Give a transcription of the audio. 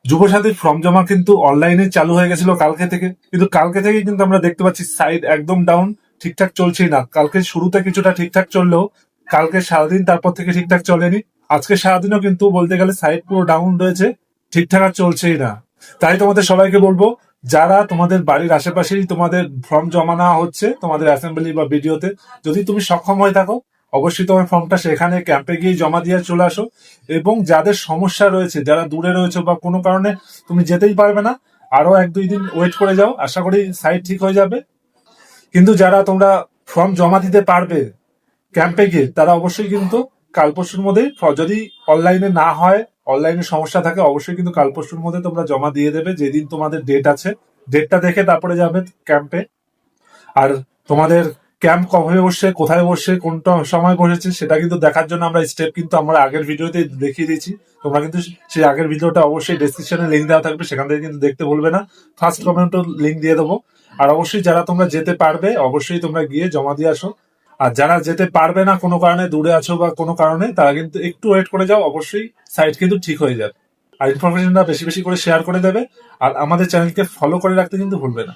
যুবসাথীর form জমা কিন্তু অনলাইনে চালু হয়ে গেছিল কালকে থেকে, কিন্তু কালকে থেকে কিন্তু আমরা দেখতে পাচ্ছি সাইট একদম ডাউন, ঠিকঠাক চলছেই না। কালকে শুরুতে কিছুটা ঠিকঠাক চললেও কালকে সারাদিন তারপর থেকে ঠিকঠাক চলেনি। আজকে সারাদিনও কিন্তু বলতে গেলে সাইট পুরো ডাউন রয়েছে, ঠিকঠাক আর চলছেই না। তাই তোমাদের সবাইকে বলবো, যারা তোমাদের বাড়ির আশেপাশেই তোমাদের ফর্ম জমা নেওয়া হচ্ছে তোমাদের অ্যাসেম্বলি বা বিডিওতে, যদি তুমি সক্ষম হয়ে থাকো অবশ্যই তোমার ফর্মটা সেখানে ক্যাম্পে গিয়ে জমা দিয়ে চলে আসো। এবং যাদের সমস্যা রয়েছে, যারা দূরে রয়েছে বা কোনো কারণে তুমি যেতেই পারবে না, আরো 1-2 দিন ওয়েট করে যাও, আশা করি সাইট ঠিক হয়ে যাবে। কিন্তু যারা তোমরা ফর্ম জমা দিতে পারবে ক্যাম্পে গিয়ে, তারা অবশ্যই কিন্তু কাল পরশুর মধ্যে, যদি অনলাইনে না হয়, অনলাইনে সমস্যা থাকে, অবশ্যই কিন্তু কাল পরশুর মধ্যে তোমরা জমা দিয়ে দেবে। যেদিন তোমাদের ডেট আছে, ডেটটা দেখে তারপরে যাবে ক্যাম্পে। আর তোমাদের ক্যাম্প কবে বসছে, কোথায় বসছে, কোনটা সময় বসেছে, সেটা কিন্তু দেখার জন্য আমরা স্টেপ কিন্তু আমরা আগের ভিডিওতে দেখিয়ে দিয়েছি। তোমরা কিন্তু সেই আগের ভিডিওটা অবশ্যই ডেসক্রিপশনে লিঙ্ক দেওয়া থাকবে, সেখান থেকে কিন্তু দেখতে ভুলবে না। ফার্স্ট কমেন্টও লিঙ্ক দিয়ে দেবো। আর অবশ্যই যারা তোমরা যেতে পারবে অবশ্যই তোমরা গিয়ে জমা দিয়ে আসো। আর যারা যেতে পারবে না, কোনো কারণে দূরে আছো বা কোনো কারণে, তারা কিন্তু একটু ওয়েট করে যাও, অবশ্যই সাইট কিন্তু ঠিক হয়ে যাবে। আর ইনফরমেশনটা বেশি বেশি করে শেয়ার করে দেবে। আর আমাদের চ্যানেলকে ফলো করে রাখতে কিন্তু ভুলবে না।